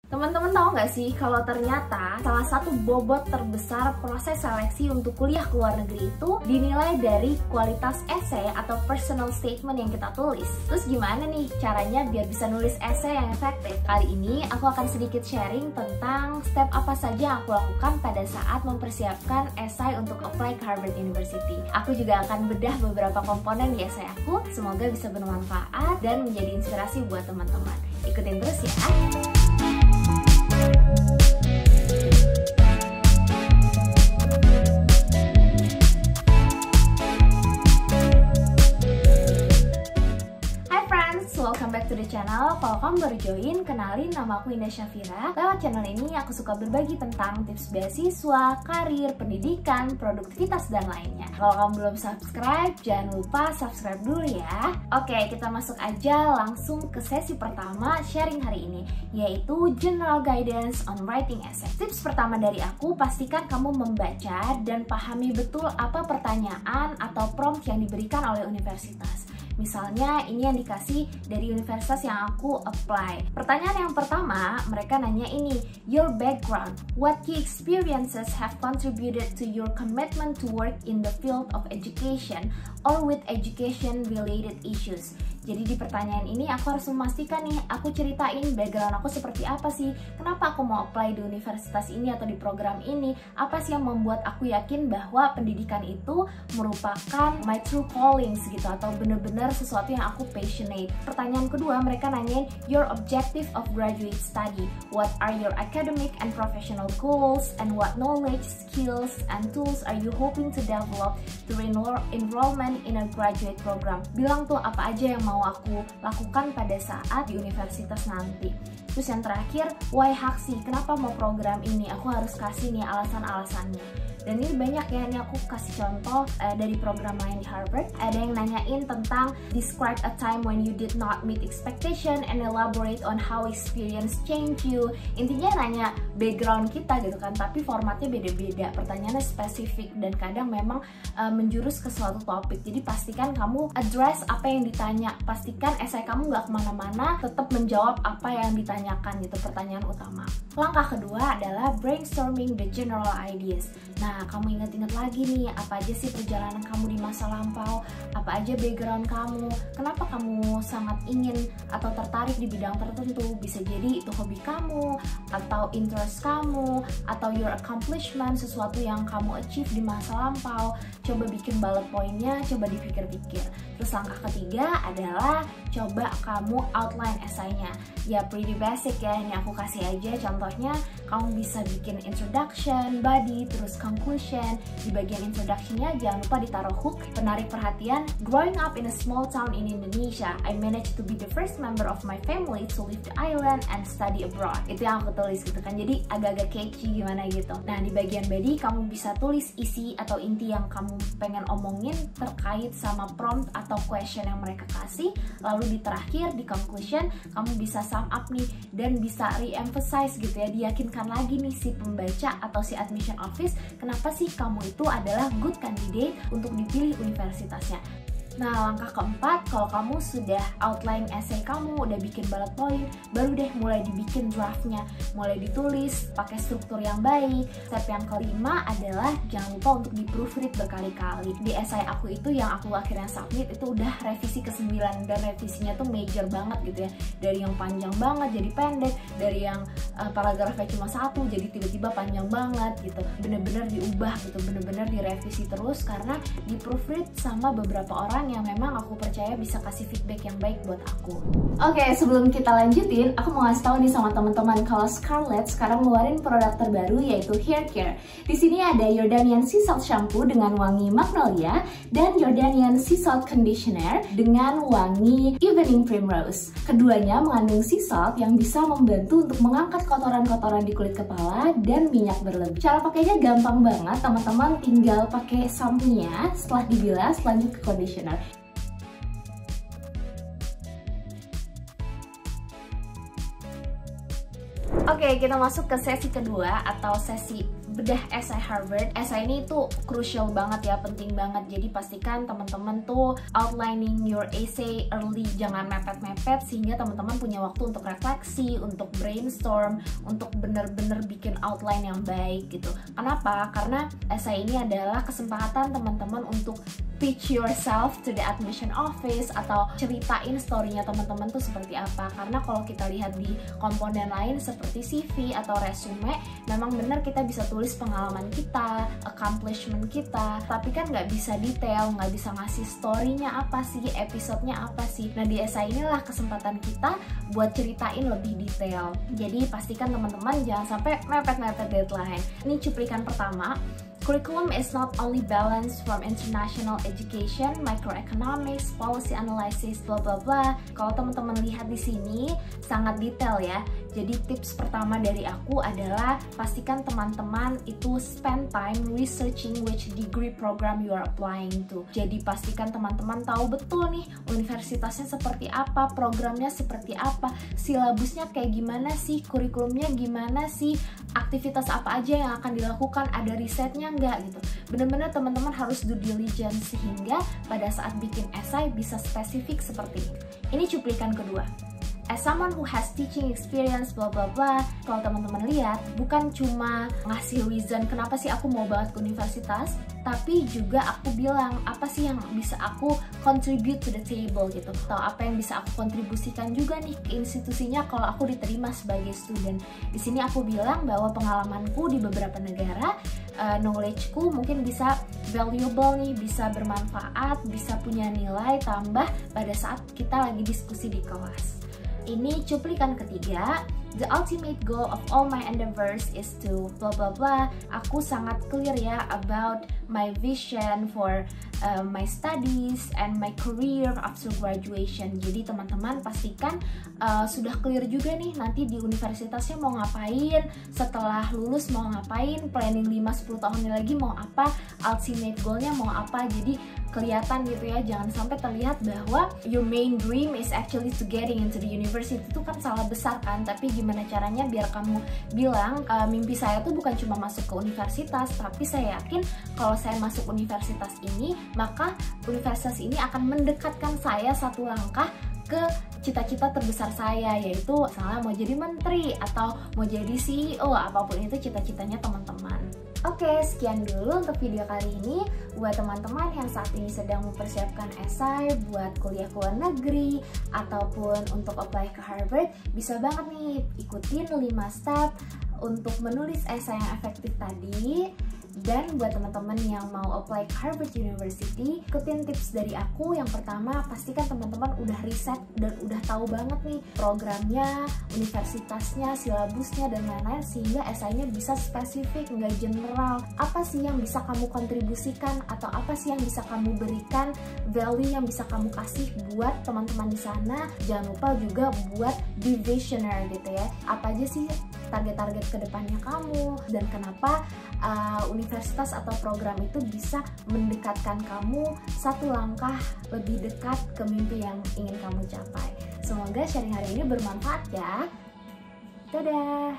Teman-teman tahu nggak sih kalau ternyata salah satu bobot terbesar proses seleksi untuk kuliah ke luar negeri itu dinilai dari kualitas esai atau personal statement yang kita tulis. Terus gimana nih caranya biar bisa nulis esai yang efektif? Kali ini aku akan sedikit sharing tentang step apa saja yang aku lakukan pada saat mempersiapkan esai untuk apply ke Harvard University. Aku juga akan bedah beberapa komponen di esai aku, semoga bisa bermanfaat dan menjadi inspirasi buat teman-teman. Ikutin terus ya! Welcome back to the channel. Kalau kamu baru join, kenalin, nama aku Indah Syafira. Lewat channel ini aku suka berbagi tentang tips beasiswa, karir, pendidikan, produktivitas, dan lainnya. Kalau kamu belum subscribe, jangan lupa subscribe dulu ya. Oke, kita masuk aja langsung ke sesi pertama sharing hari ini, yaitu General Guidance on Writing Essay. Tips pertama dari aku, pastikan kamu membaca dan pahami betul apa pertanyaan atau prompt yang diberikan oleh universitas. Misalnya ini yang dikasih dari universitas yang aku apply. Pertanyaan yang pertama, mereka nanya ini, your background, what key experiences have contributed to your commitment to work in the field of education or with education related issues. Jadi di pertanyaan ini aku harus memastikan nih, aku ceritain background aku seperti apa sih, kenapa aku mau apply di universitas ini atau di program ini, apa sih yang membuat aku yakin bahwa pendidikan itu merupakan my true callings gitu, atau bener-bener sesuatu yang aku passionate. Pertanyaan kedua, mereka nanyain your objective of graduate study, what are your academic and professional goals, and what knowledge, skills, and tools are you hoping to develop through enrollment in a graduate program. Bilang tuh apa aja yang mau aku lakukan pada saat di universitas nanti. Terus yang terakhir, why Haksi, kenapa mau program ini, aku harus kasih nih alasan-alasannya. Dan ini banyak ya, ini aku kasih contoh dari program lain di Harvard. Ada yang nanyain tentang describe a time when you did not meet expectation and elaborate on how experience change you. Intinya nanya background kita gitu kan, tapi formatnya beda-beda, pertanyaannya spesifik dan kadang memang menjurus ke suatu topik. Jadi pastikan kamu address apa yang ditanya, pastikan esai kamu nggak kemana-mana, tetap menjawab apa yang ditanyakan gitu, pertanyaan utama. Langkah kedua adalah brainstorming the general ideas. Nah, kamu ingat-ingat lagi nih, apa aja sih perjalanan kamu di masa lampau, apa aja background kamu, kenapa kamu sangat ingin atau tertarik di bidang tertentu, bisa jadi itu hobi kamu, atau interest kamu, atau your accomplishment, sesuatu yang kamu achieve di masa lampau. Coba bikin bullet point-nya, coba dipikir-pikir. Terus langkah ketiga adalah coba kamu outline esainya. Ya pretty basic ya, ini aku kasih aja contohnya. Kamu bisa bikin introduction, body, terus conclusion. Di bagian introduction-nya jangan lupa ditaruh hook, penarik perhatian. Growing up in a small town in Indonesia, I managed to be the first member of my family to leave the island and study abroad. Itu yang aku tulis gitu kan, jadi agak-agak catchy gimana gitu. Nah di bagian body kamu bisa tulis isi atau inti yang kamu pengen omongin terkait sama prompt atau question yang mereka kasih. Lalu di terakhir, di conclusion, kamu bisa sum up nih dan bisa re-emphasize gitu ya, diyakinkan lagi nih si pembaca atau si admission office kenapa sih kamu itu adalah good candidate untuk dipilih universitasnya. Nah, langkah keempat, kalau kamu sudah outline essay kamu, udah bikin bullet point, baru deh mulai dibikin draftnya, mulai ditulis pakai struktur yang baik. Step yang kelima adalah jangan lupa untuk di-proofread berkali-kali. Di essay aku itu yang aku akhirnya submit itu udah revisi ke-9 dan revisinya tuh major banget gitu ya. Dari yang panjang banget jadi pendek, dari yang paragrafnya cuma 1 jadi tiba-tiba panjang banget gitu. Bener-bener diubah gitu, bener-bener direvisi terus karena di-proofread sama beberapa orang yang memang aku percaya bisa kasih feedback yang baik buat aku. Oke, sebelum kita lanjutin, aku mau ngasih tahu nih sama teman-teman kalau Scarlett sekarang ngeluarin produk terbaru yaitu hair care. Di sini ada Jordanian Sea Salt Shampoo dengan wangi Magnolia dan Jordanian Sea Salt Conditioner dengan wangi Evening Primrose. Keduanya mengandung sea salt yang bisa membantu untuk mengangkat kotoran-kotoran di kulit kepala dan minyak berlebih. Cara pakainya gampang banget, teman-teman tinggal pakai shampoo-nya, setelah dibilas lanjut ke conditioner. Oke, kita masuk ke sesi kedua atau sesi bedah esai Harvard. Esai ini tuh crucial banget ya, penting banget. Jadi pastikan teman-teman tuh outlining your essay early, jangan mepet-mepet, sehingga teman-teman punya waktu untuk refleksi, untuk brainstorm, untuk bener-bener bikin outline yang baik gitu. Kenapa? Karena esai ini adalah kesempatan teman-teman untuk pitch yourself to the admission office, atau ceritain story-nya teman-teman tuh seperti apa. Karena kalau kita lihat di komponen lain seperti CV atau resume, memang benar kita bisa tulis pengalaman kita, accomplishment kita, tapi kan nggak bisa detail, nggak bisa ngasih story-nya apa sih, episode-nya apa sih. Nah, di esai inilah kesempatan kita buat ceritain lebih detail. Jadi pastikan teman-teman jangan sampai mepet-mepet deadline. Ini cuplikan pertama. Curriculum is not only balanced from international education, microeconomics, policy analysis, bla bla bla. Kalau teman-teman lihat di sini sangat detail ya. Jadi tips pertama dari aku adalah pastikan teman-teman itu spend time researching which degree program you are applying to. Jadi pastikan teman-teman tahu betul nih universitasnya seperti apa, programnya seperti apa, silabusnya kayak gimana sih, kurikulumnya gimana sih, aktivitas apa aja yang akan dilakukan, ada risetnya nggak gitu. Bener-bener teman-teman harus due diligence sehingga pada saat bikin esai bisa spesifik seperti ini. Ini cuplikan kedua. As someone who has teaching experience bla bla bla, kalau teman-teman lihat bukan cuma ngasih reason kenapa sih aku mau banget ke universitas, tapi juga aku bilang apa sih yang bisa aku contribute to the table gitu, atau apa yang bisa aku kontribusikan juga nih ke institusinya kalau aku diterima sebagai student. Di sini aku bilang bahwa pengalamanku di beberapa negara, knowledge-ku mungkin bisa valuable nih, bisa bermanfaat, bisa punya nilai tambah pada saat kita lagi diskusi di kelas. Ini cuplikan ketiga. The ultimate goal of all my endeavors is to blah blah blah. Aku sangat clear ya about my vision for my studies and my career after graduation. Jadi teman-teman pastikan sudah clear juga nih nanti di universitasnya mau ngapain, setelah lulus mau ngapain, planning 5-10 tahun lagi mau apa, ultimate goalnya mau apa. Jadi kelihatan gitu ya, jangan sampai terlihat bahwa your main dream is actually to getting into the university. Itu kan salah besar kan, tapi gimana caranya biar kamu bilang mimpi saya tuh bukan cuma masuk ke universitas, tapi saya yakin kalau saya masuk universitas ini, maka universitas ini akan mendekatkan saya satu langkah ke cita-cita terbesar saya, yaitu misalnya mau jadi menteri atau mau jadi CEO, apapun itu cita-citanya teman-teman. Oke, sekian dulu untuk video kali ini. Buat teman-teman yang saat ini sedang mempersiapkan esai buat kuliah ke luar negeri ataupun untuk apply ke Harvard, bisa banget nih ikutin 5 step untuk menulis esai yang efektif tadi. Dan buat teman-teman yang mau apply ke Harvard University, ikutin tips dari aku. Yang pertama, pastikan teman-teman udah riset dan udah tahu banget nih programnya, universitasnya, silabusnya, dan lain-lain, sehingga esainya bisa spesifik, nggak general. Apa sih yang bisa kamu kontribusikan atau apa sih yang bisa kamu berikan, value yang bisa kamu kasih buat teman-teman di sana. Jangan lupa juga buat be visionary gitu ya. Apa aja sih target-target kedepannya kamu dan kenapa universitas atau program itu bisa mendekatkan kamu satu langkah lebih dekat ke mimpi yang ingin kamu capai. Semoga sharing hari ini bermanfaat ya. Dadah.